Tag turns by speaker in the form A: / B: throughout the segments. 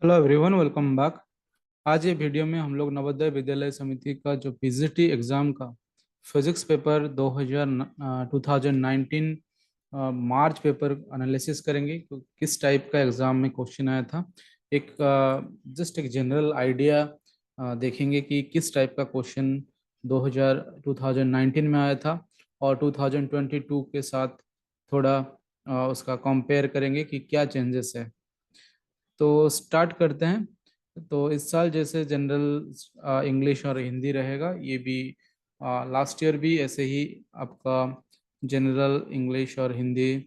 A: Hello everyone, welcome back. आज ये video में हम लोग नवोदय विद्यालय समिति का जो पीजीटी एग्ज़ाम का फिजिक्स पेपर 2019 मार्च पेपर एनालिसिस करेंगे कि किस टाइप का एग्ज़ाम में क्वेश्चन आया था। एक जस्ट एक जनरल आइडिया देखेंगे कि किस टाइप का क्वेश्चन 2019 में आया था और 2022 के साथ थोड़ा उसका कंपेयर करेंगे कि क्या चेंजेस है। तो स्टार्ट करते हैं। तो इस साल जैसे जनरल इंग्लिश और हिंदी रहेगा, ये भी लास्ट ईयर भी ऐसे ही आपका जनरल इंग्लिश और हिंदी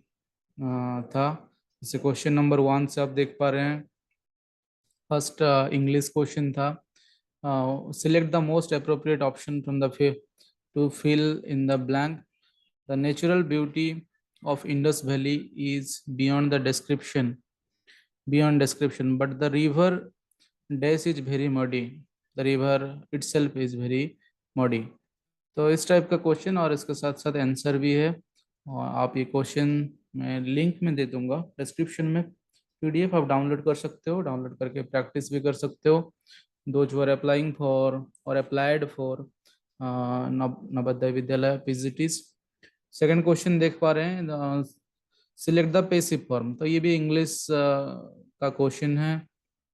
A: था। जैसे क्वेश्चन नंबर 1 से आप देख पा रहे हैं। फर्स्ट इंग्लिश क्वेश्चन था, select the most appropriate option from the to fill in the blank. The natural beauty of Indus valley is beyond description, but the river dash is very muddy. The river itself is very muddy. तो इस type का question और इसके साथ साथ answer भी है। और आप ये क्वेश्चन मैं लिंक में दे दूंगा डिस्क्रिप्शन में। पीडीएफ आप डाउनलोड कर सकते हो, डाउनलोड करके प्रैक्टिस भी कर सकते हो। दोज वर अप्लाइंग फॉर और applied for Navodaya Vidyalaya PGTs. Second question देख पा रहे हैं, सिलेक्ट द पैसिव फॉर्म। तो ये भी इंग्लिश का क्वेश्चन है।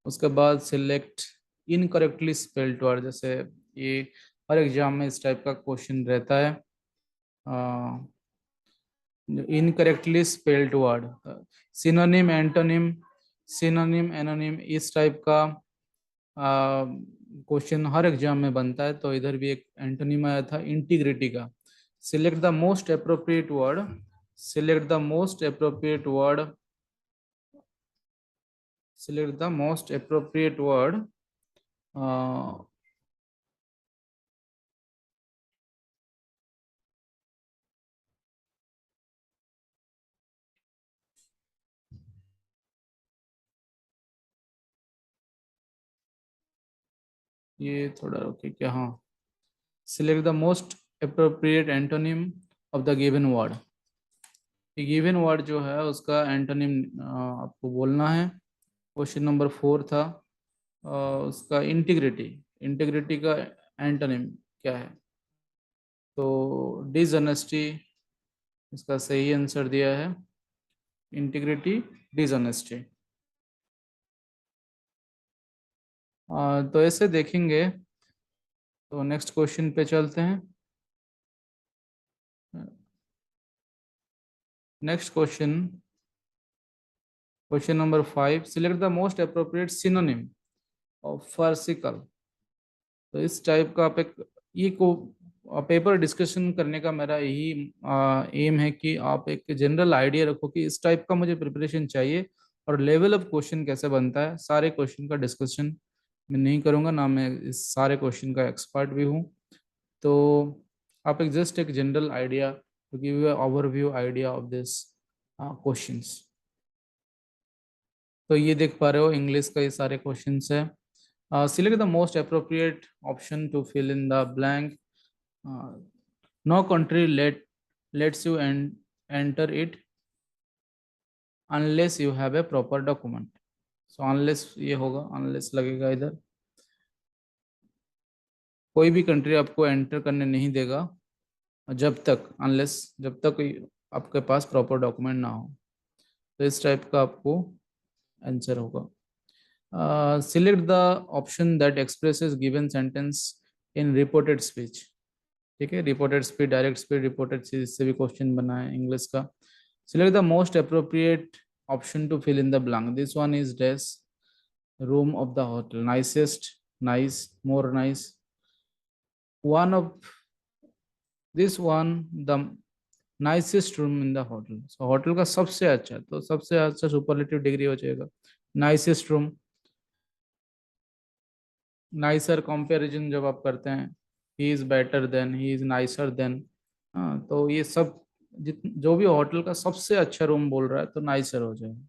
A: उसके बाद सिलेक्ट इनकरेक्टली स्पेल्ड वर्ड। जैसे ये हर एग्जाम में इस टाइप का क्वेश्चन रहता है, incorrectly spelled word. Synonym, antonym, synonym, anonym, इस टाइप का क्वेश्चन हर एग्जाम में बनता है। तो इधर भी एक एंटोनिम आया था इंटीग्रिटी का। Select the most appropriate word, select the most appropriate word, select the most appropriate word। ये थोड़ा रोके क्या, हाँ, select the most appropriate antonym of the given word. Given word जो है उसका एंटोनिम आपको बोलना है। क्वेश्चन नंबर 4 था, उसका इंटीग्रिटी, इंटीग्रिटी का एंटोनिम क्या है। तो डिसऑनेस्टी इसका सही आंसर दिया है, इंटीग्रिटी, डिसऑनेस्टी। तो ऐसे देखेंगे। तो नेक्स्ट क्वेश्चन पे चलते हैं। Next question, question number 5, select the most appropriate synonym of farcical. तो इस टाइप का आप एक ये को पेपर डिस्कशन करने का मेरा यही एम है कि आप एक जनरल आइडिया रखो कि इस टाइप का मुझे प्रिपरेशन चाहिए और लेवल ऑफ क्वेश्चन कैसे बनता है। सारे क्वेश्चन का डिस्कशन मैं नहीं करूंगा ना, मैं इस सारे क्वेश्चन का एक्सपर्ट भी हूँ। तो आप एक जस्ट एक general idea to give you overview idea of this questions. तो ये देख पा रहे हो इंग्लिश का ये सारे क्वेश्चंस है। Select the most appropriate option to fill in the blank. No country lets you enter it unless you have a proper document. So unless ये होगा, अनलेस लगेगा इधर। कोई भी कंट्री आपको एंटर करने नहीं देगा जब तक, अनलेस, जब तक आपके पास प्रॉपर डॉक्यूमेंट ना हो। तो इस टाइप का आपको आंसर होगा। Select the option that expresses given sentence in reported speech. ठीक है, reported speech, direct speech, reported speech से भी क्वेश्चन बना है इंग्लिश का। Select the most appropriate option to fill in the blank. This one is dash room of the hotel, nicest, nice, more nice, one of this one the nicest room in the hotel. So hotel का सबसे अच्छा, तो सबसे अच्छा superlative degree हो जाएगा nicest room. Nicer comparison जब आप करते हैं, he is better than, he is nicer than. हाँ, तो ये सब जो भी होटल का सबसे अच्छा रूम बोल रहा है तो नाइसर हो जाएगा।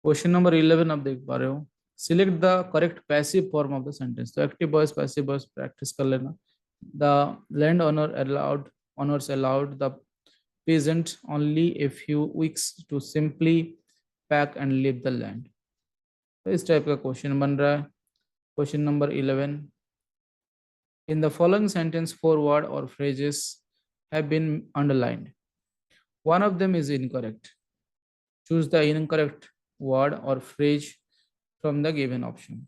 A: क्वेश्चन नंबर 11 आप देख पा रहे हो, select the correct passive form of the sentence. तो active voice, passive voice practice कर लेना। The land owner allowed, owners allowed the peasant only a few weeks to simply pack and leave the land. तो इस type का question बन रहा है। Question number 11, in the following sentence 4 word और phrases have been underlined, one of them is incorrect, choose the incorrect word और phrase from the given option.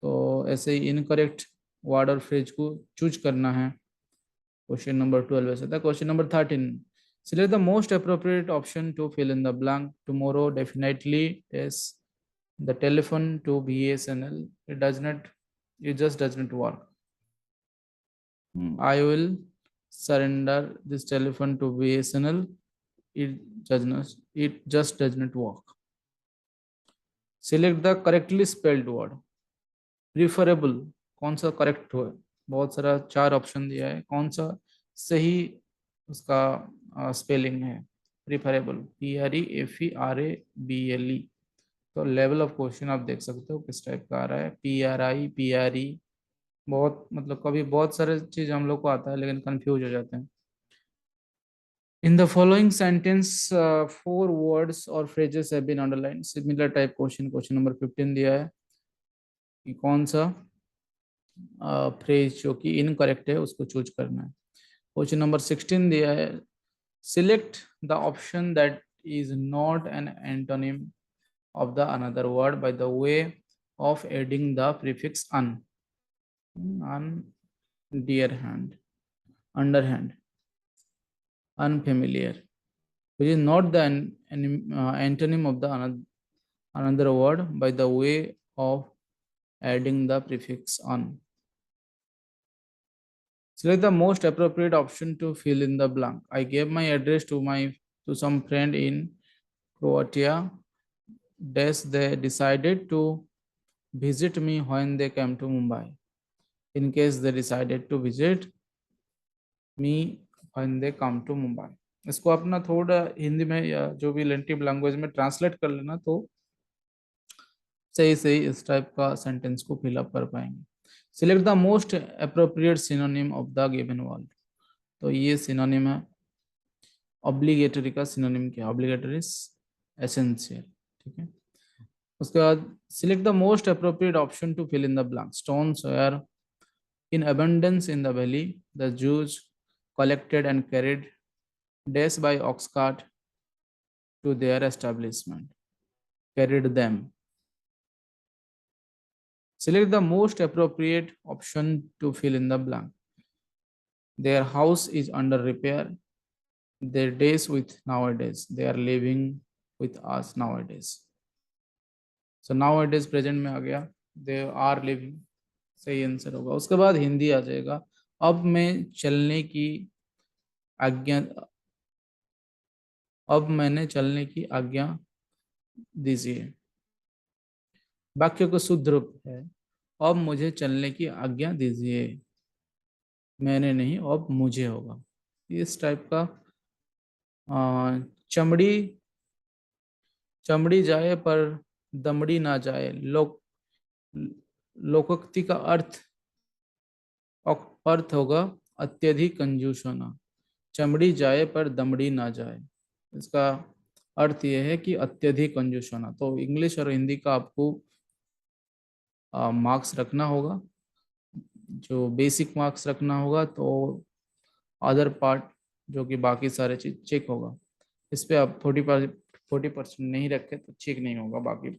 A: तो ऐसे ही इनकरेक्ट वर्ड और फ्रेज को चूज करना है। क्वेश्चन नंबर 12 वैसे था। Question number 13, select the most appropriate option to fill in the blank. Tomorrow definitely is the telephone to BSNL. It does not, it just does not work. I will surrender this telephone to BSNL. It does not, it just does not work. Select the correctly spelled word. Preferable, कौन सा correct हो? बहुत सारा 4 option दिया है, कौन सा सही उसका स्पेलिंग है? Preferable, PREFERABLE। तो लेवल ऑफ क्वेश्चन आप देख सकते हो किस टाइप का आ रहा है। PRI PRE, बहुत मतलब कभी बहुत सारे चीज हम लोग को आता है लेकिन कंफ्यूज हो जाते हैं। In the following sentence 4 words और phrases have been underlined. Similar type question question number 15 दिया है कि कौन सा फ्रेज जो कि इनकरेक्ट है उसको चूज करना है। क्वेश्चन नंबर 16 दिया है, select the option that is not an antonym of the another word by the way of adding the prefix un, dear hand, underhand, unfamiliar, which is not the antonym of the another word by the way of adding the prefix un. Select the most appropriate option to fill in the blank. I gave my address to some friend in Croatia. Dash, they decided to visit me when they came to Mumbai. In case they decided to visit me when they come to Mumbai. इसको अपना थोड़ा हिंदी में या जो भी लेंटिव language में translate कर लेना तो सही सही इस टाइप का सेंटेंस को फिलअप कर पाएंगे। Select the most appropriate synonym of the given word. तो ये सिनोनिम है। ऑब्लिगेटरी का सिनोनिम क्या? Obligatory essential. ठीक है। उसके बाद select the most appropriate option to fill in the blank. Stones were in abundance in the valley. The Jews collected and carried dash by ox cart to their establishment. Carried them. Select the most appropriate option to fill in the blank. Their house is under repair. Their days with nowadays. They are living with us nowadays. So nowadays present में आ गया. They are living. सही answer होगा। उसके बाद हिंदी आ जाएगा। अब मैं चलने की आज्ञा, अब मैंने चलने की आज्ञा दीजिए। वाक्य को शुद्ध रूप है, अब मुझे चलने की आज्ञा दीजिए। मैंने नहीं, अब मुझे होगा। इस टाइप का चमड़ी चमड़ी जाए पर दमड़ी ना जाए। लोकोक्ति का अर्थ होगा अत्यधिक कंजूस होना। चमड़ी जाए पर दमड़ी ना जाए, इसका अर्थ यह है कि अत्यधिक कंजूस होना। तो इंग्लिश और हिंदी का आपको मार्क्स रखना होगा, जो बेसिक मार्क्स रखना होगा। तो अदर पार्ट जो कि बाकी सारे चीज चेक होगा। इस पे आप 40% नहीं रखे तो चेक नहीं होगा बाकी।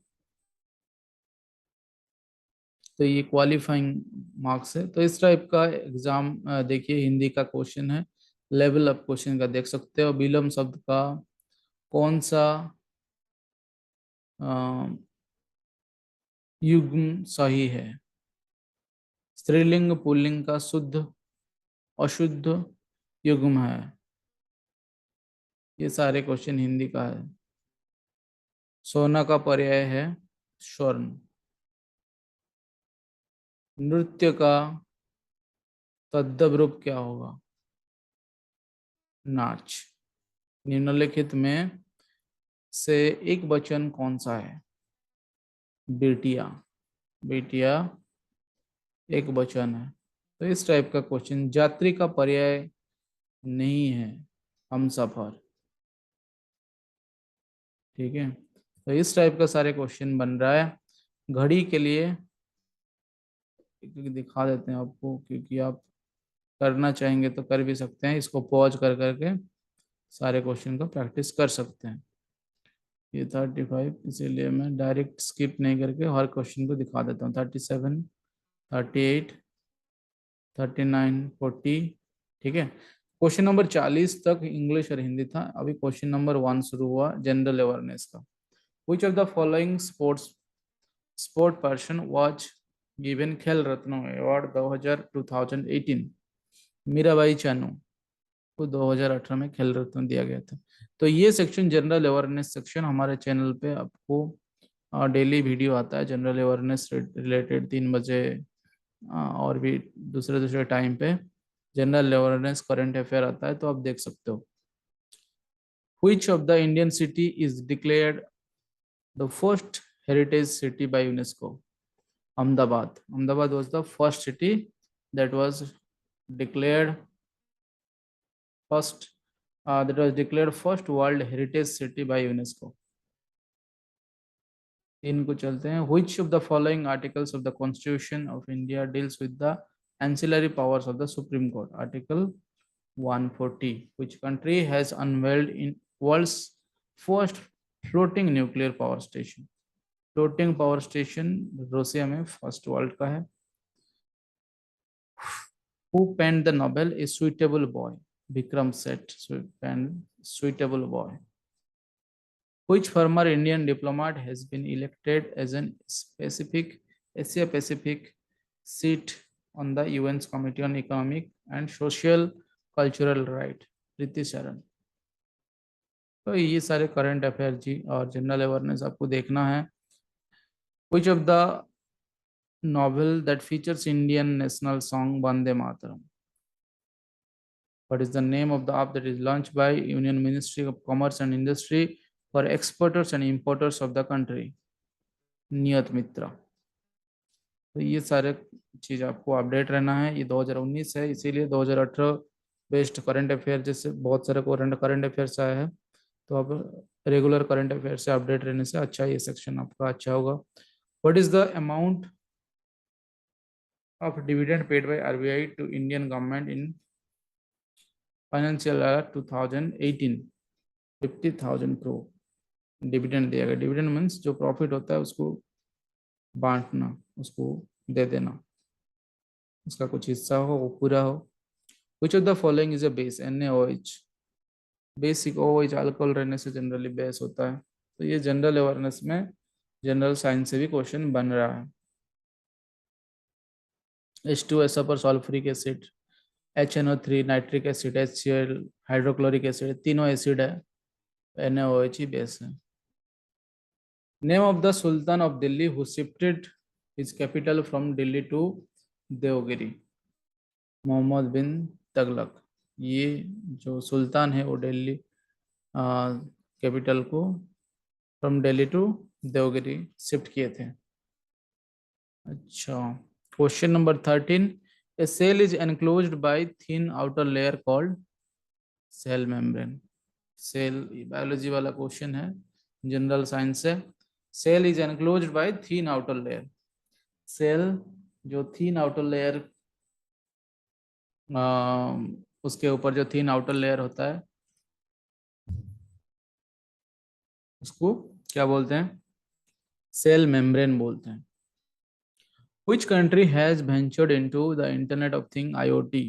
A: तो ये क्वालिफाइंग मार्क्स है। तो इस टाइप का एग्जाम देखिए, हिंदी का क्वेश्चन है। लेवल अप क्वेश्चन का देख सकते हो। विलोम शब्द का कौन सा युग्म सही है? स्त्रीलिंग पुल्लिंग का शुद्ध अशुद्ध युग्म है। ये सारे क्वेश्चन हिंदी का है। सोना का पर्याय है स्वर्ण। नृत्य का तद्भव रूप क्या होगा? नाच। निम्नलिखित में से एक वचन कौन सा है? बेटिया। बेटिया एक वचन है। तो इस टाइप का क्वेश्चन। यात्री का पर्याय नहीं है हम सफर। ठीक है। तो इस टाइप का सारे क्वेश्चन बन रहा है। घड़ी के लिए दिखा देते हैं आपको, क्योंकि आप करना चाहेंगे तो कर भी सकते हैं, इसको पॉज कर करके सारे क्वेश्चन का प्रैक्टिस कर सकते हैं। ये 35, इसीलिए मैं डायरेक्ट स्किप नहीं करके हर क्वेश्चन को दिखा देता हूँ। 37, 38, 39, 40। ठीक है, क्वेश्चन नंबर 40 तक इंग्लिश और हिंदी था। अभी क्वेश्चन नंबर 1 शुरू हुआ जनरल अवेयरनेस का। विच of the following sport person was given खेल रत्न अवार्ड 2018? मीराबाई चानू को 2018 में खेल रत्न दिया गया था। तो ये सेक्शन जनरल अवेयरनेस सेक्शन हमारे चैनल पे आपको डेली वीडियो आता है जनरल अवेयरनेस रिलेटेड 3 बजे, और भी दूसरे दूसरे टाइम पे जनरल अवेयरनेस करंट अफेयर आता है, तो आप देख सकते हो। Which of the Indian city is declared the first heritage city by UNESCO? Ahmedabad. Ahmedabad was the first city that was declared first first World Heritage City by UNESCO. इनको चलते हैं। Which of the following articles of the Constitution of India deals with the ancillary powers of the Supreme Court? Article 140. Which country has unveiled in world's first floating nuclear power station? Floating power station Russia में first world का है। Who penned the novel A Suitable Boy? Vikram Seth penned Suitable Boy. Which former Indian diplomat has been elected as an specific Asia Pacific seat on the UN's Committee on Economic and Social Cultural Right? प्रीति शरण। तो ये सारे current affair जी और general awareness आपको देखना है। Which of the novel that features Indian national song Vande Mataram? What is the name of the app that is launched by Union Ministry of Commerce and Industry for exporters and importers of the country? नियत मित्रा। तो ये सारे चीज आपको update रहना है। ये 2019 है, इसीलिए 2018 बेस्ड करंट अफेयर जैसे बहुत सारे करंट अफेयर्स आए हैं, तो आप रेगुलर करंट अफेयर से अपडेट रहने से अच्छा ये सेक्शन आपका अच्छा होगा। What is the amount of dividend paid by RBI to Indian government in financial year 2018? 50,000 crore dividend दिया गया। डिविडेंड मीन्स जो प्रॉफिट होता है उसको बांटना, उसको दे देना, उसका कुछ हिस्सा हो वो पूरा हो। Which of the following is a base? NaOH। Basic OH alcohol रहने से जनरली बेस होता है। तो ये जनरल अवेयरनेस में जनरल साइंस से भी क्वेश्चन बन रहा है। H2SO पर sulphuric acid, HNO3 nitric acid, HCl hydrochloric acid, तीनों एसिड है, NaOH ही बेस है। Name of the sultan of Delhi who shifted his capital from Delhi to Devagiri? Mohammad bin Tughlaq. ये जो सुल्तान है वो दिल्ली कैपिटल को from Delhi to Devagiri shift किए थे। अच्छा, question number 13। A cell is enclosed by thin outer layer called cell membrane. Cell biology वाला क्वेश्चन है, जनरल साइंस से। Cell is enclosed by thin outer layer. Cell जो थिन आउटर लेयर, उसके ऊपर जो थिन आउटर लेयर होता है उसको क्या बोलते हैं? सेल मेम्ब्रेन बोलते हैं। Which country has ventured into the Internet of Things IoT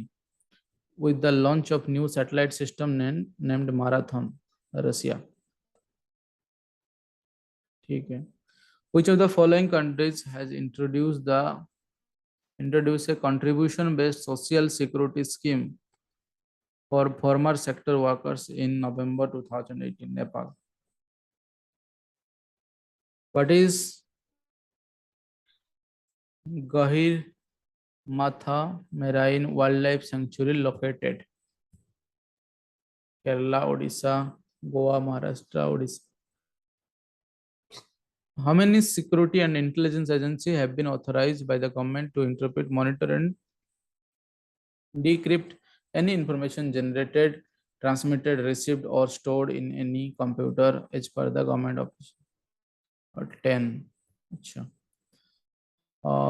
A: with the launch of new satellite system named Marathon? रसिया। ठीक है। Which of the following countries has introduced a contribution based social security scheme for former sector workers in November 2018? Nepal. What is Gahir Matha Marine Wildlife Sanctuary located? Kerala, Odisha, Goa, Maharashtra, Odisha. How many security and intelligence agencies have been authorized by the government to interpret, monitor, and decrypt any information generated, transmitted, received, or stored in any computer as per the government office? और 10। अच्छा।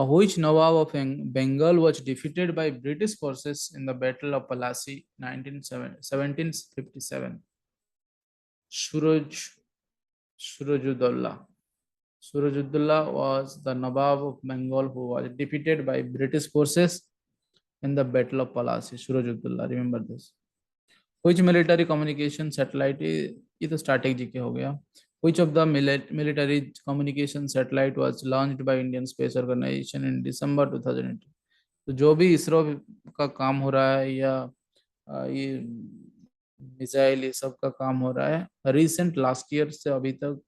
A: Which Nawab of Bengal was defeated by British forces in the Battle of Plassey 1757? Suraj Surajudullah. Surajudullah was the Nawab of Bengal who was defeated by British forces in the Battle of Plassey. Surajudullah, remember this. Which military communication satellite ये तो static GK हो गया. Which of the military communication satellite was launched by Indian Space Organization in December 2018? तो जो भी इसरो का काम हो रहा है या ये मिसाइल ये सब का काम हो रहा है रिसेंट लास्ट ईयर से अभी तक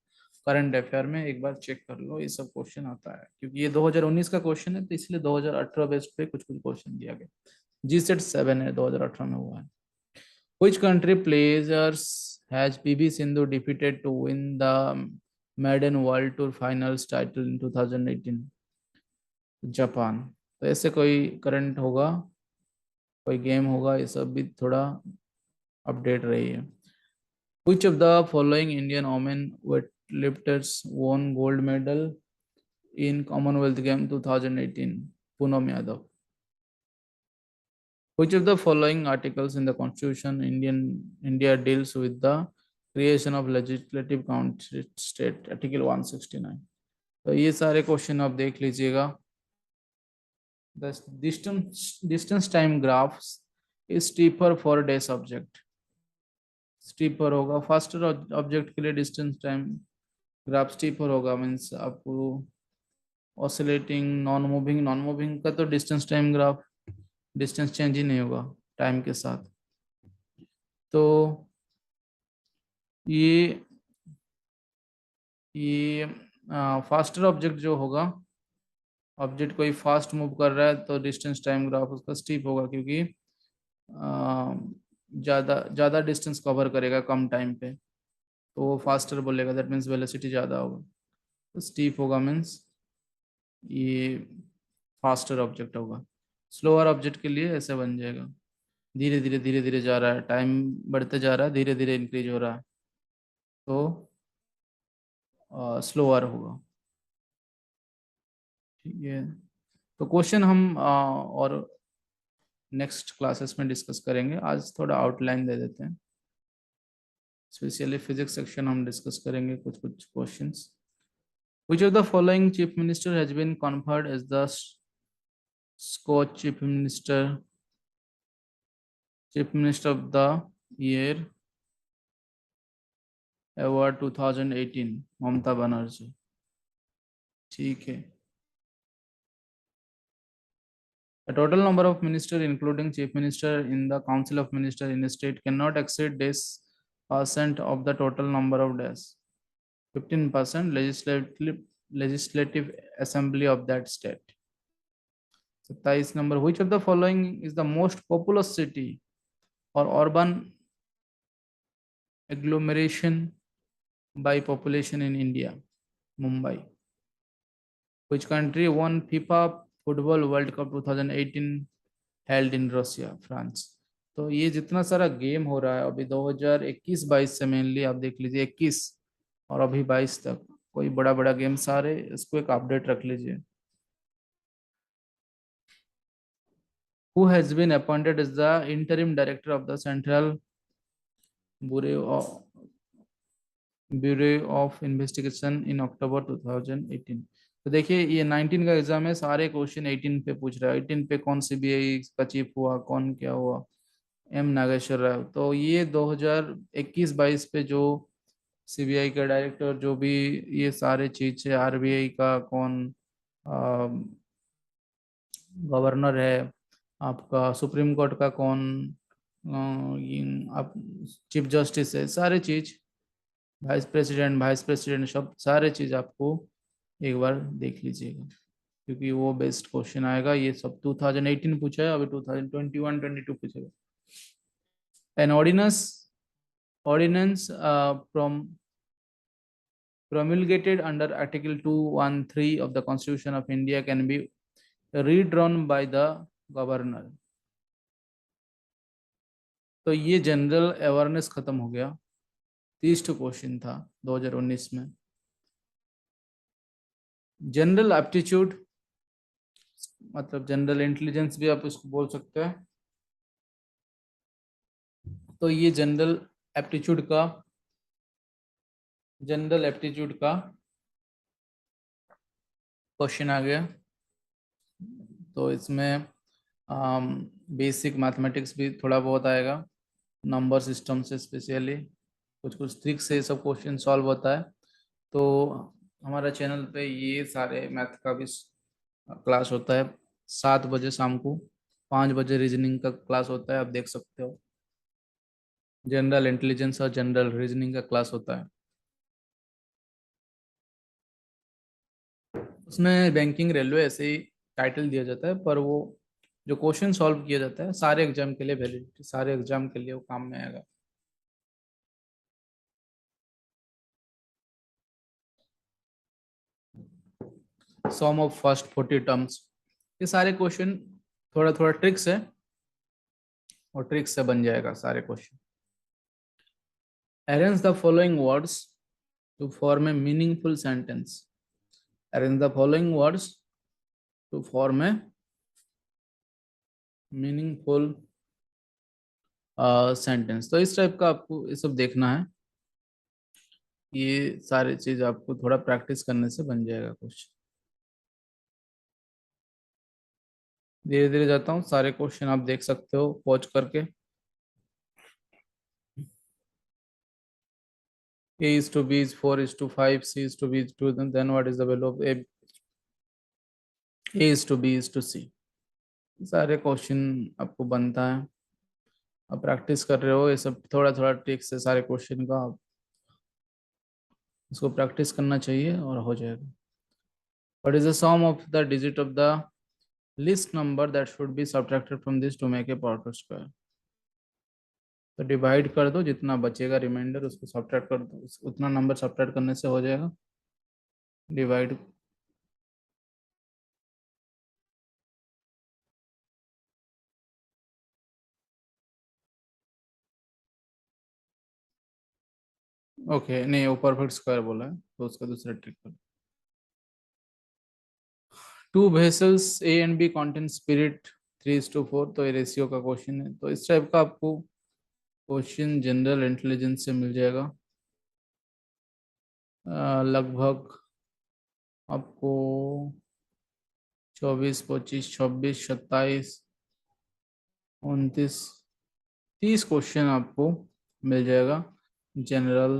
A: करंट अफेयर में एक बार चेक कर लो, ये सब क्वेश्चन आता है क्योंकि ये 2019 का क्वेश्चन है तो इसलिए 2018 बेस्ड पे कुछ कुछ क्वेश्चन दिया गया. जी सेट 7 है 2018 में हुआ है. Which country players has PV Sindhu defeated to win the maiden World Tour Finals title in 2018? Japan. तो ऐसे कोई करंट होगा, कोई गेम होगा, ये सब भी थोड़ा अपडेट रही है. Which of the following Indian women weightlifters won gold medal in Commonwealth Game 2018? Poonam Yadav. Which of the following articles in the Constitution India deals with the creation of legislative council state? Article 169. तो ये सारे question आप देख लीजिएगा. The distance time graphs is steeper for day subject. Steeper होगा. Faster object के लिए distance time graph steeper होगा. मीन्स आपको ऑसिलेटिंग नॉन मूविंग का तो distance time graph distance change ही नहीं होगा टाइम के साथ. तो ये फास्टर ऑब्जेक्ट जो होगा, ऑब्जेक्ट कोई फास्ट मूव कर रहा है तो डिस्टेंस टाइम ग्राफ उसका स्टीप होगा क्योंकि ज़्यादा ज़्यादा डिस्टेंस कवर करेगा कम टाइम पे तो वो फास्टर बोलेगा. दैट मीन्स वेलोसिटी ज़्यादा होगा तो स्टीप होगा. मीन्स ये फास्टर ऑब्जेक्ट होगा. स्लोअर ऑब्जेक्ट के लिए ऐसे बन जाएगा. धीरे धीरे जा रहा है, टाइम बढ़ते जा रहा है, धीरे धीरे इंक्रीज हो रहा है तो स्लोअर होगा. ठीक है. तो क्वेश्चन हम और नेक्स्ट क्लासेस में डिस्कस करेंगे. आज थोड़ा आउटलाइन दे देते हैं. स्पेशली फिजिक्स सेक्शन हम डिस्कस करेंगे कुछ कुछ questions. Which of the following chief minister has been conferred as the Scotch chief minister of the year award 2018? Mamata Banerjee. ठीक है. The total number of ministers, including chief minister, in the council of ministers in a state cannot exceed this percent of the total number of days. 15% legislative assembly of that state. 27 number. Which of the following is the most populous city or urban agglomeration by population in India? Mumbai. Which country won FIFA Football World Cup 2018 held in Russia? France. तो ये जितना सारा game हो रहा है अभी 2021-22 से mainly आप देख लीजिए 21 और अभी 22 तक कोई बड़ा बड़ा गेम सारे इसको एक अपडेट रख लीजिए. Who has been appointed as the interim director of the Central Bureau of Investigation in October 2018? तो देखिए ये 19 का एग्जाम है, सारे क्वेश्चन 18 पे पूछ रहा है. 18 पे कौन सीबीआई का चीफ हुआ, कौन क्या हुआ, एम नागेश्वर राव. तो ये 2021-22 पे जो सीबीआई का डायरेक्टर जो भी ये सारे चीज है, आरबीआई का कौन गवर्नर है, आपका सुप्रीम कोर्ट का कौन आप चीफ जस्टिस है, सारे चीज वाइस प्रेसिडेंट सब सारे चीज आपको एक बार देख लीजिएगा क्योंकि वो बेस्ट क्वेश्चन आएगा. ये सब 2018 पूछा है, अभी 2021-22 पूछेगा. An ordinance promulgated under Article 213 of the Constitution of India can be redrawn by the governor. तो ये जनरल अवेयरनेस खत्म हो गया. 30 क्वेश्चन था 2019 में. जनरल एप्टीट्यूड मतलब जनरल इंटेलिजेंस भी आप इसको बोल सकते हैं। तो ये जनरल एप्टीट्यूड का क्वेश्चन आ गया। तो इसमें बेसिक मैथमेटिक्स भी थोड़ा बहुत आएगा, नंबर सिस्टम से स्पेशली कुछ कुछ ट्रिक से सब क्वेश्चन सॉल्व होता है। तो हमारा चैनल पे ये सारे मैथ का भी क्लास होता है 7 बजे शाम को, 5 बजे रीजनिंग का क्लास होता है, आप देख सकते हो। जनरल इंटेलिजेंस और जनरल रीजनिंग का क्लास होता है। उसमें बैंकिंग रेलवे ऐसे ही टाइटल दिया जाता है, पर वो जो क्वेश्चन सॉल्व किया जाता है सारे एग्जाम के लिए वैलिड, सारे एग्जाम के लिए वो काम में आएगा। सम ऑफ फर्स्ट 40 टर्म्स, ये सारे क्वेश्चन थोड़ा थोड़ा ट्रिक्स है, और ट्रिक्स से बन जाएगा सारे question. Arrange the following words to form a meaningful sentence. Arrange the following words to form a meaningful sentence. तो इस टाइप का आपको ये सब देखना है। ये सारी चीज आपको थोड़ा प्रैक्टिस करने से बन जाएगा कुछ। धीरे धीरे जाता हूँ, सारे क्वेश्चन आप देख सकते हो पॉज करके। A is to B is 4 is to 5, C is to B is 2, then what is the value of A? A is to B is to C। सारे क्वेश्चन आपको बनता है, आप प्रैक्टिस कर रहे हो, ये सब थोड़ा थोड़ा ट्रिक्स है सारे क्वेश्चन का, आप इसको प्रैक्टिस करना चाहिए और हो जाएगा। What is the sum of the digit of the least number that should be subtracted from this to make a power square? तो डिवाइड कर दो, जितना बचेगा रिमाइंडर उसको सब्ट्रैक्ट कर दो, उतना नंबर सब्ट्रैक्ट करने से हो जाएगा डिवाइड। ओके नहीं, वो परफेक्ट स्क्वायर बोला है तो उसका दूसरा ट्रिक कर। Two vessels A and B contain spirit 3:4, तो ये रेशियो का क्वेश्चन है। तो इस टाइप का आपको क्वेश्चन जनरल इंटेलिजेंस से मिल जाएगा। लगभग आपको 24, 25, 26, 27, 29, 30 क्वेश्चन आपको मिल जाएगा जनरल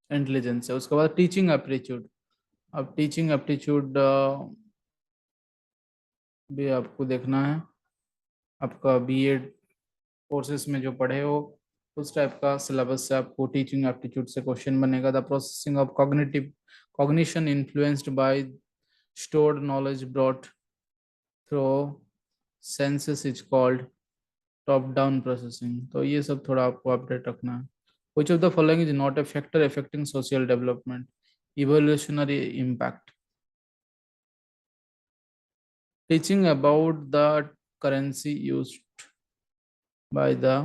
A: इंटेलिजेंस से। उसके बाद टीचिंग एप्टीट्यूड। अब टीचिंग एप्टीट्यूड भी आपको देखना है, आपका बीएड कोर्सेज में जो पढ़े हो उस टाइप का सिलेबस से आपको टीचिंग एप्टीट्यूड से क्वेश्चन बनेगा। The processing of cognition influenced by stored knowledge brought through senses is called top down processing. तो ये सब थोड़ा आपको अपडेट रखना है। Which of the following is not a factor affecting social development? Evolutionary impact. Teaching about the currency used by the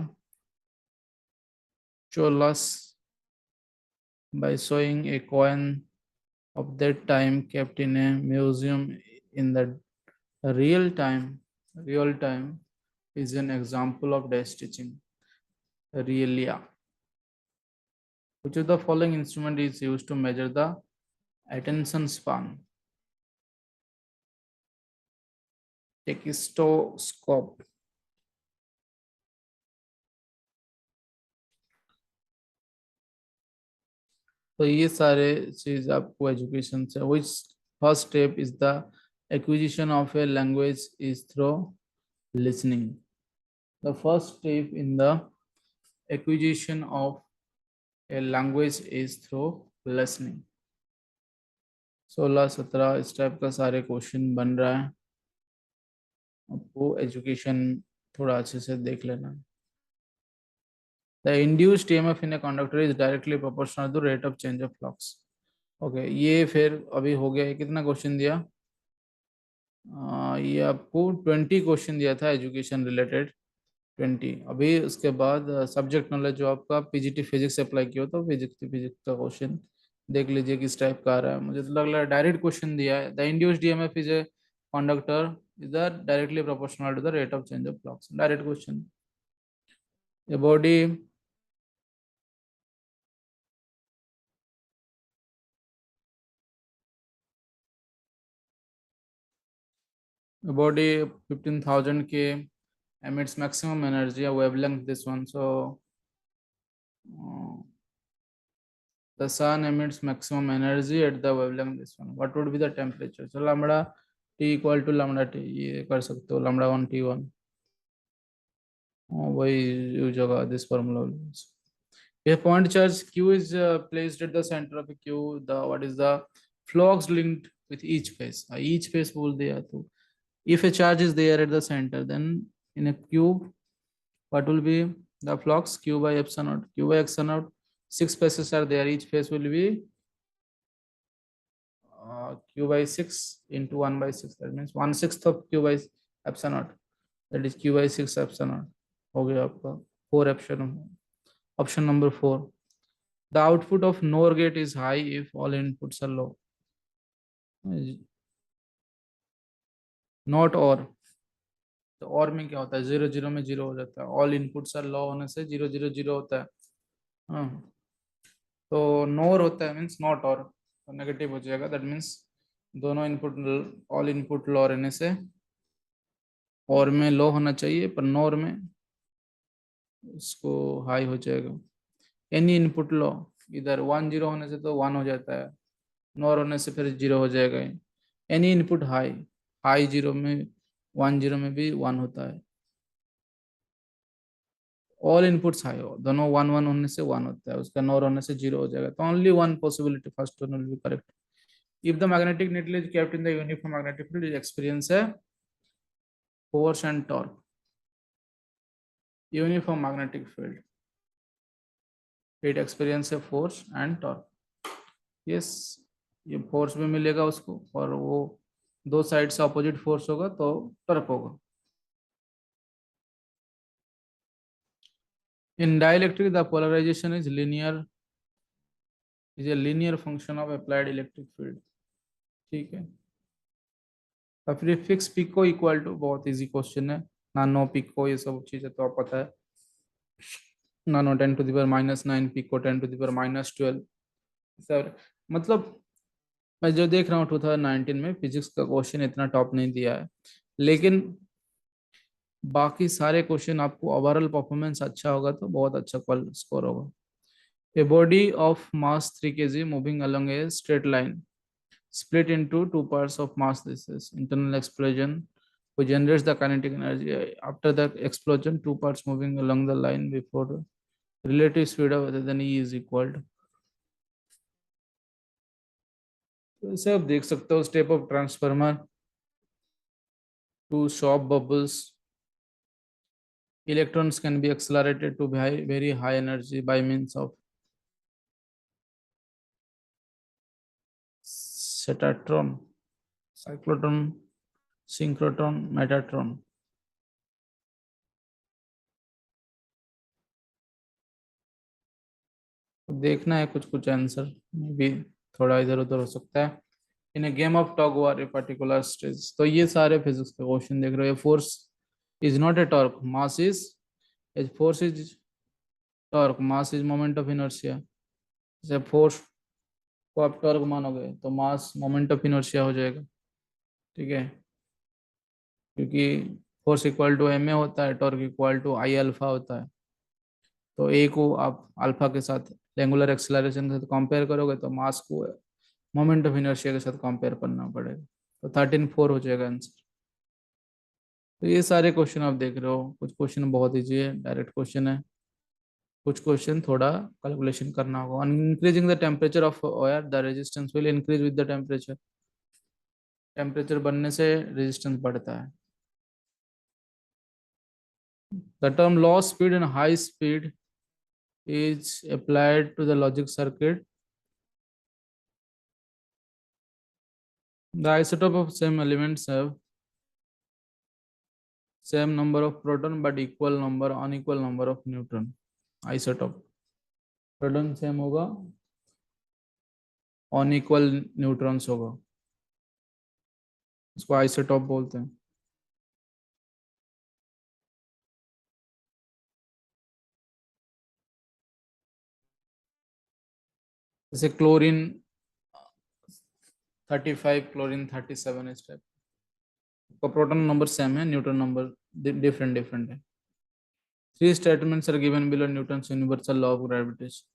A: Cholas by showing a coin of that time kept in a museum in the real time is an example of dash teaching. Realia. Which of the following instrument is used to measure the attention span? Textoscope. तो ये सारे चीज आपको education से। Which first step is the acquisition of a language is through listening. The first step in the acquisition of a language is through listening. 16, 17 इस type का सारे question बन रहा है, आपको एजुकेशन थोड़ा अच्छे से देख लेना है। The induced EMF in a conductor is directly proportional to rate of change of flux. Okay ये फिर अभी हो गया। ये कितना क्वेश्चन दिया? ये आपको 20 क्वेश्चन दिया था एजुकेशन रिलेटेड, 20। अभी उसके बाद सब्जेक्ट नॉलेज जो आपका पीजीटी फिजिक्स अप्लाई किया हो तो फिजिक्स का क्वेश्चन देख लीजिए किस टाइप का आ रहा है। मुझे तो लग रहा है डायरेक्ट क्वेश्चन दिया है। The induced EMF is a conductor is the directly proportional to the rate of change of flux, direct question. A body a body 15,000 K emits maximum energy, a wavelength this one. So the sun emits maximum energy at the wavelength this one. What would be the temperature? So lambda T equal to lambda T, ये कर सकते हो lambda 1 T1, वही use होगा this formula. A point charge q is placed at the center of a q, the what is the flux linked with each phase, each phase बोल दिया तो if a charge is there at the center, then in a cube what will be the flux? Q by epsilon naught, q by epsilon naught, 6 phases are there, each phase will be q by 6 into 1 by 6, that means 1/6 of q by epsilon naught, that is q by 6 epsilon naught हो गया आपका। 4 option number 4, the output of NOR gate is high if all inputs are low, not or। तो और में क्या होता है, 0 0 में 0 हो जाता है, ऑल इनपुट्स आर लो होने से 0 0 0 होता है। हाँ, तो नोर होता है मीन्स नॉट और, तो नेगेटिव हो जाएगा, दैट मीन्स दोनों इनपुट, ऑल इनपुट लो रहने से और में लो होना चाहिए, पर नोर में उसको हाई हो जाएगा। एनी इनपुट लो, इधर 1 0 होने से तो 1 हो जाता है, नोर होने से फिर 0 हो जाएगा। एनी इनपुट हाई, हाई 0 में 1 0 में भी 1 होता है। ऑल इनपुट्स हाई हो, दोनों 1 1 होने से 1 होता है, उसका नोर होने से 0 हो जाएगा। तो only one possibility, first one will be correct. If the magnetic needle is kept in the uniform magnetic field, it experience a force and torque. Uniform magnetic field, it experience a force and torque. Yes, ये force भी मिलेगा उसको, और वो दो side से opposite force होगा तो टॉर्क होगा। In dielectric, the polarization is linear, is a linear function of applied electric field। ठीक है, तो फिर फिक्स पिको इक्वल टू, बहुत इजी क्वेश्चन है, नानो पिको ये सब चीजें तो आप पता है। नानो 10⁻⁹ पिको 10⁻12 सर। मतलब मैं जो देख रहा हूँ 2019 में फिजिक्स का क्वेश्चन इतना टॉप नहीं दिया है, लेकिन बाकी सारे क्वेश्चन आपको ओवरऑल परफॉर्मेंस अच्छा होगा तो बहुत अच्छा स्कोर होगा। A body of mass 3 kg moving along a straight line split into two parts of mass, this is internal explosion which generates the kinetic energy. After the explosion, two parts moving along the line before relative speed of other than E is equal to, तो इसे आप देख सकते हो step of transformer to shop bubbles, electrons can be accelerated to very high energy by means of Setatron, cyclotron, synchrotron, metatron। तो देखना है कुछ कुछ आंसर भी थोड़ा इधर उधर हो सकता है। In a game of tug war a particular stage, तो ये सारे फिजिक्स के क्वेश्चन देख रहे हो। Force is not a torque, mass is, force is torque, mass is moment of inertia. जैसे फोर्स को आप टॉर्क मानोगे तो मास मोमेंट ऑफ इनर्शिया हो जाएगा। ठीक है, क्योंकि force equal to M A होता है, torque equal to I alpha होता है। तो ए को आप अल्फा के साथ एंगुलर एक्सेलरेशन के साथ कंपेयर करोगे तो मास को मोमेंट ऑफ इनर्शिया के साथ कंपेयर करना पड़ेगा। तो 13/4 हो जाएगा आंसर। तो ये सारे क्वेश्चन आप देख रहे हो, कुछ क्वेश्चन बहुत इजी है, डायरेक्ट क्वेश्चन है, कुछ क्वेश्चन थोड़ा कैलकुलेशन करना होगा। Increasing the temperature of wire, the resistance will increase with the temperature, temperature बढ़ने से रेजिस्टेंस बढ़ता है। The term law speed and high speed is applied to the logic circuit, the isotope of same elements have same number of proton but equal number unequal number of neutron। Isotope, proton same होगा, unequal neutrons होगा, इसको isotope बोलते हैं। जैसे chlorine 35, chlorine 37, इस type का। Proton number same है, neutron number different different है। Three statements are given below Newton's universal law of gravitation.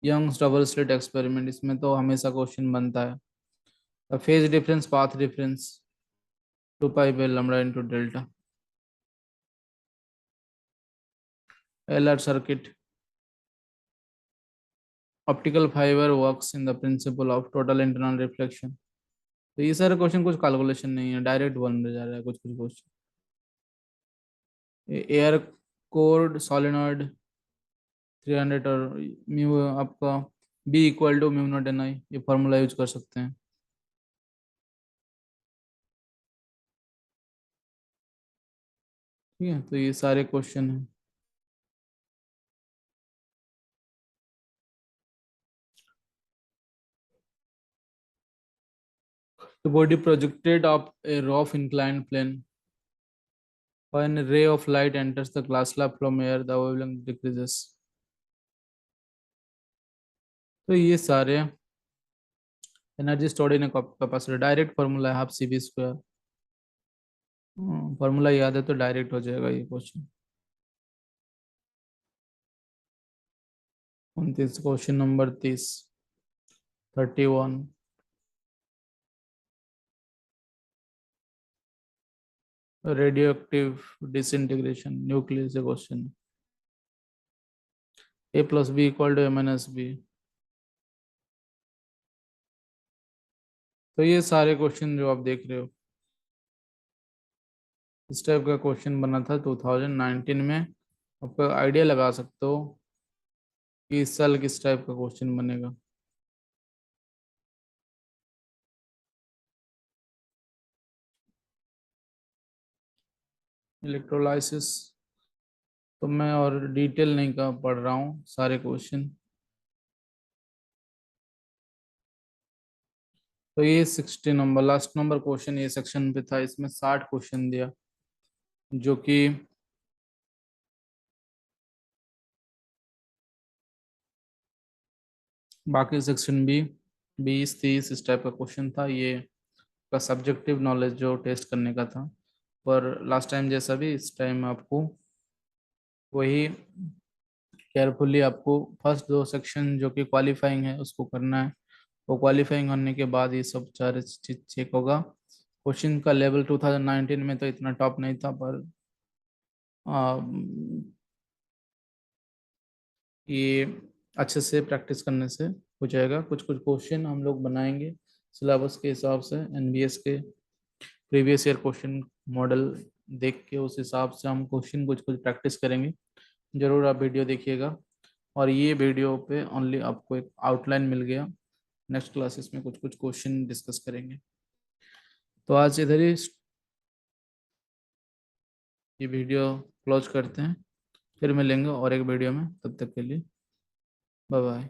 A: Young's double slit experiment, इसमें तो हमेशा क्वेश्चन बनता है। Phase difference, path difference, 2 pi by lambda into delta. LR circuit, optical fibre works in the principle of total internal reflection. तो ये सारे question कुछ calculation नहीं है, डायरेक्ट बन जा रहा है कुछ कुछ क्वेश्चन। एयर कोर्ड सॉलिनॉइड 300, और म्यू आपका B equal to mu naught N I, ये फॉर्मूला यूज कर सकते हैं। ठीक है, तो ये सारे क्वेश्चन हैं। The body projected up a rough inclined plane. When a ray of light enters the glass slab from air, the wavelength decreases. तो ये सारे energy stored in capacitor, direct formula है half C B square. Formula याद है तो direct हो जाएगा ये question. 29, question number 30, 31। Radio active disintegration nucleus से question. A plus B equal to A minus B. तो ये सारे क्वेश्चन जो आप देख रहे हो, इस टाइप का क्वेश्चन बना था 2019 में। आपका आइडिया लगा सकते हो कि इस साल किस टाइप का क्वेश्चन बनेगा। इलेक्ट्रोलाइसिस तो मैं और डिटेल नहीं का पढ़ रहा हूँ सारे क्वेश्चन। तो ये 60 नंबर लास्ट नंबर क्वेश्चन ये सेक्शन पे था, इसमें 60 क्वेश्चन दिया, जो कि बाकी सेक्शन भी 20, 30 इस टाइप का क्वेश्चन था। ये का सब्जेक्टिव नॉलेज जो टेस्ट करने का था, पर लास्ट टाइम जैसा भी इस टाइम आपको वही केयरफुली आपको फर्स्ट 2 सेक्शन जो कि क्वालिफाइंग है उसको करना है। वो क्वालिफाइंग होने के बाद ये सब सारे चीज चेक होगा। क्वेश्चन का लेवल 2019 में तो इतना टॉप नहीं था, पर आ, ये अच्छे से प्रैक्टिस करने से हो जाएगा। कुछ कुछ क्वेश्चन हम लोग बनाएंगे सिलेबस के हिसाब से, एनबीएस के प्रीवियस ईयर क्वेश्चन मॉडल देख के उस हिसाब से हम क्वेश्चन कुछ कुछ प्रैक्टिस करेंगे। जरूर आप वीडियो देखिएगा। और ये वीडियो पे ओनली आपको एक आउटलाइन मिल गया, नेक्स्ट क्लासेस में कुछ कुछ क्वेश्चन डिस्कस करेंगे। तो आज इधर ही ये वीडियो क्लोज करते हैं, फिर मिलेंगे और एक वीडियो में, तब तक के लिए बाय बाय।